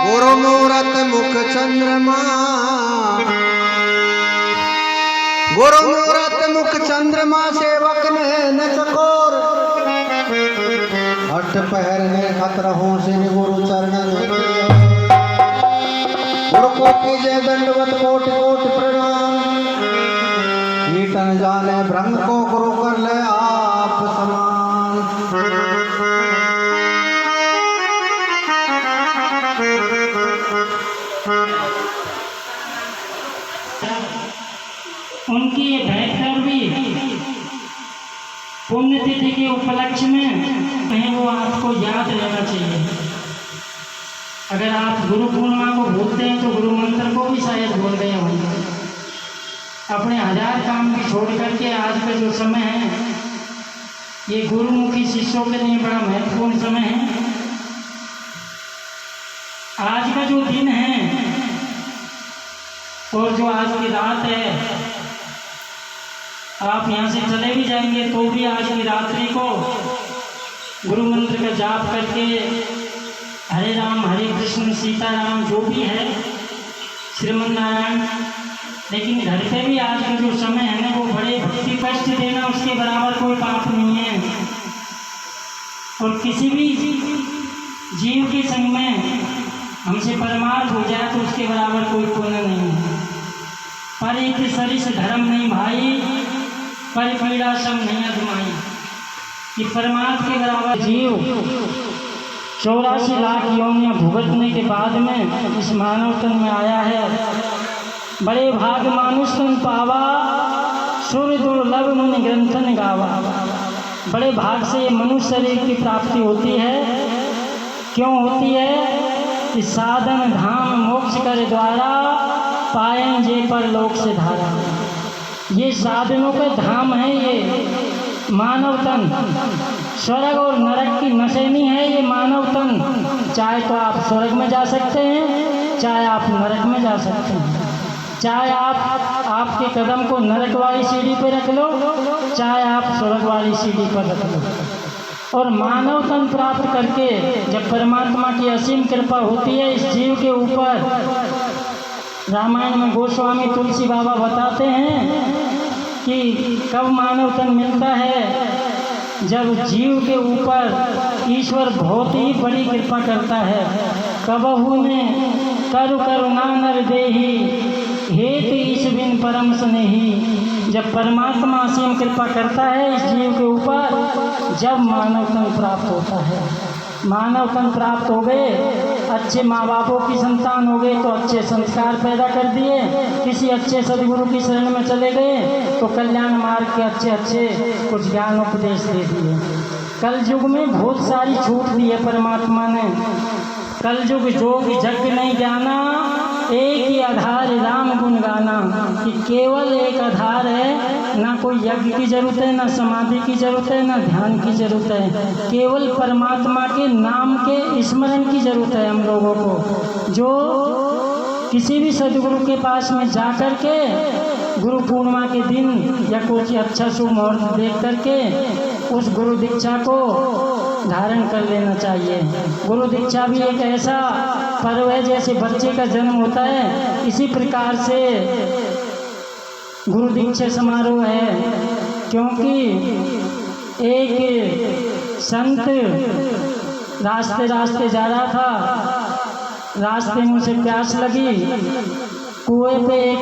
गुरु मूरत मुख चंद्रमा, गुरु मूरत मुख चंद्रमा, सेवक ने न चकोर, हट पहर ने खत रहो सिर गुरु चरण। गुरु को कीजे दंडवत कोटि कोटि प्रणाम, कीर्तन जाने ब्रह्म को गुरु कर ले आप समान। उनकी ये भेंट भी पुण्यतिथि के उपलक्ष्य में कहीं वो आपको याद रहना चाहिए। अगर आप गुरु पूर्णिमा को भूलते हैं तो गुरु मंत्र को भी शायद भूल गए होंगे। अपने हजार काम भी छोड़ करके आज का जो समय है ये गुरुमुखी शिष्यों के लिए बड़ा महत्वपूर्ण समय है। आज का जो दिन है और जो आज की रात है, आप यहाँ से चले भी जाएंगे तो भी आज की रात्रि को गुरु मंत्र का जाप करके हरे राम हरे कृष्ण सीताराम जो भी है श्रीमन नारायण, लेकिन घर पे भी आज का जो समय है ना वो बड़े भक्ति कष्ट देना उसके बराबर कोई पाप नहीं है। और किसी भी जीव के संग में हमसे परमार्थ हो जाए तो उसके बराबर कोई पुण्य नहीं है। पर एक सरिस धर्म नहीं भाई, पर पीड़ा सम नहीं अधमाई, कि परमार्थ के बराबर जीव 84 लाख योनियां भुगतने के बाद में इस मानव तन में आया है। बड़े भाग मानुष तन पावा, सुर दुर्लभ मुनि ग्रंथन गावा। बड़े भाग से ये मनुष्य शरीर की प्राप्ति होती है। क्यों होती है? कि साधन धाम मोक्ष कर द्वारा, पाएं जे पर लोक से धारा। ये साधनों का धाम है, ये मानव तन स्वर्ग और नरक की नशेनी है ये मानव तन। चाहे तो आप स्वर्ग में जा सकते हैं, चाहे आप नरक में जा सकते हैं। चाहे आप आपके कदम को नरक वाली सीढ़ी पर रख लो, चाहे आप स्वर्ग वाली सीढ़ी पर रख लो। और मानव तन प्राप्त करके जब परमात्मा की असीम कृपा होती है इस जीव के ऊपर, रामायण में गोस्वामी तुलसी बाबा बताते हैं कि कब मानव तन मिलता है, जब जीव के ऊपर ईश्वर बहुत ही बड़ी कृपा करता है। कबहू ने करु करुणा नर देही, हेत ईश बिन परम स्नेही। जब परमात्मा असीम कृपा करता है इस जीव के ऊपर, जब मानव तन प्राप्त होता है। मानव तन प्राप्त हो गए, अच्छे माँ बापों की संतान हो गए तो अच्छे संस्कार पैदा कर दिए, किसी अच्छे सदगुरु की शरण में चले गए तो कल्याण मार्ग के अच्छे अच्छे कुछ ज्ञान उपदेश दे दिए। कल युग में बहुत सारी छूट दी है परमात्मा ने। कल युग जोग जग नहीं जाना, एक ही आधार राम गुण गाना। कि केवल एक आधार है, ना कोई यज्ञ की जरूरत है, ना समाधि की जरूरत है, ना ध्यान की जरूरत है। केवल परमात्मा के नाम के स्मरण की जरूरत है हम लोगों को। जो किसी भी सदगुरु के पास में जा कर के गुरु पूर्णिमा के दिन या कुछ अच्छा शुभ मुहूर्त देख करके उस गुरु दीक्षा को धारण कर लेना चाहिए। गुरु दीक्षा भी एक ऐसा पर्व है, जैसे बच्चे का जन्म होता है इसी प्रकार से गुरु दीक्षा समारोह है। क्योंकि एक संत रास्ते जा रहा था, रास्ते में उसे प्यास लगी, कुएं पे एक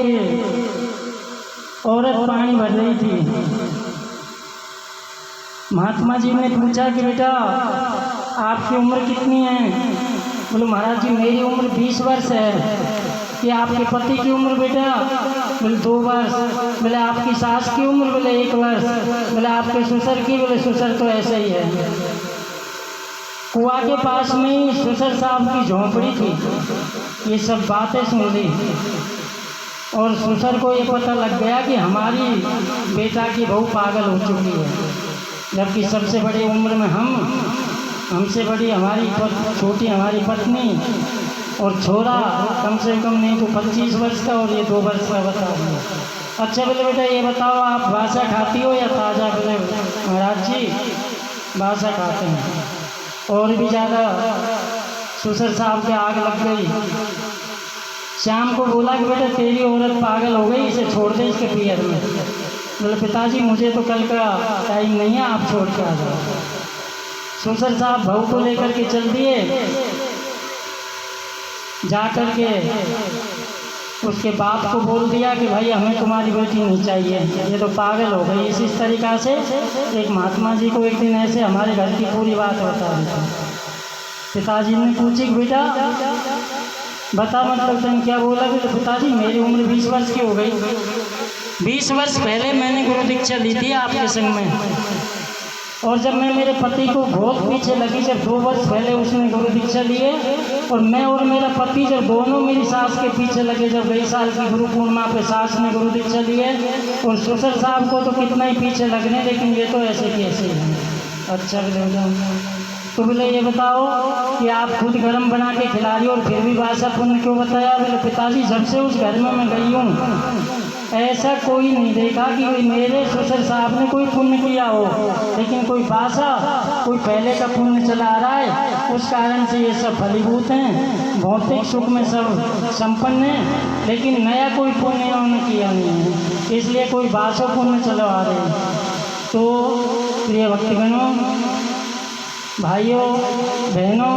औरत पानी भर रही थी। महात्मा जी ने पूछा कि बेटा आपकी उम्र कितनी है? बोले महाराज जी मेरी उम्र 20 वर्ष है। कि आपके पति की उम्र बेटा? बोले 2 वर्ष। बोले आपकी सास की उम्र? बोले 1 वर्ष। बोले आपके ससुर की? बोले ससुर तो ऐसे ही है। कुआं के पास में ही ससुर साहब की झोंपड़ी थी। ये सब बातें सुन ली और ससुर को ये पता लग गया कि हमारी बेटा की बहू पागल हो चुकी है, जबकि सबसे बड़ी उम्र में हमसे बड़ी हमारी छोटी हमारी पत्नी और छोरा कम से कम नहीं तो 25 वर्ष का और ये 2 वर्ष का बता दिया। अच्छा बोले बेटा ये बताओ आप बासा खाती हो या ताज़ा? बोले महाराज जी बासा खाते हैं। और भी ज़्यादा सुसर साहब के आग लग गई। श्याम को बोला कि बेटा तेरी औरत पागल हो गई, इसे छोड़ दे इसके पियर में। बोले पिताजी मुझे तो कल का टाइम नहीं है, आप छोड़ के आ जाओ। सुसर साहब बहू को लेकर के चल दिए। जा कर के उसके बाप को बोल दिया कि भाई हमें तुम्हारी बेटी नहीं चाहिए, ये तो पागल हो गई। इस तरीक़ा से एक महात्मा जी को एक दिन ऐसे हमारे घर की पूरी बात बता रही थी। पिताजी ने पूछी कि बेटा बता मतलब तुम क्या बोला? तो पिताजी मेरी उम्र 20 वर्ष की हो गई। 20 वर्ष पहले मैंने गुरु दीक्षा ली थी आपके संग में, और जब मैं मेरे पति को बहुत पीछे लगी, जब 2 वर्ष पहले उसने गुरु दीक्षा लिए, और मैं और मेरा पति जब दोनों मेरी सास के पीछे लगे, जब 20 साल की गुरु पूर्णिमा पे सास ने गुरु दीक्षा लिए, और सुसर साहब को तो कितना ही पीछे लगने, लेकिन ये तो ऐसे की ऐसे ही हैं। अच्छा तो बोले ये बताओ कि आप खुद गरम बना के खिला रही हो और फिर भी बासा पुण्य क्यों बताया? बोले पिताजी जब से उस घर में मैं गई हूँ ऐसा कोई नहीं देखा कि मेरे ससुर साहब ने कोई पुण्य किया हो, लेकिन कोई बासा कोई पहले का पुण्य चला आ रहा है, उस कारण से ये सब फलीभूत हैं, भौतिक सुख में सब संपन्न हैं, लेकिन नया कोई पुण्य इन्होंने किया नहीं है, इसलिए कोई बासो पुण्य चलो आ रहे हैं। तो प्रिय भक्तगणों, भाइयों बहनों,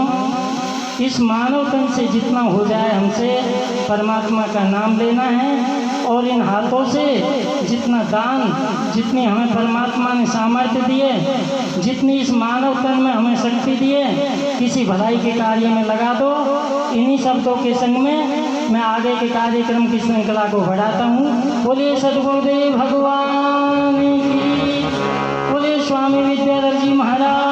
इस मानव तन से जितना हो जाए हमसे परमात्मा का नाम लेना है, और इन हाथों से जितना दान, जितनी हमें परमात्मा ने सामर्थ्य दिए, जितनी इस मानव तन में हमें शक्ति दिए, किसी भलाई के कार्य में लगा दो। इन्हीं शब्दों के संग में मैं आगे के कार्यक्रम की श्रृंखला को बढ़ाता हूँ। बोलिए सद्गुरुदेव भगवान की, बोलिए स्वामी विद्याधर जी महाराज।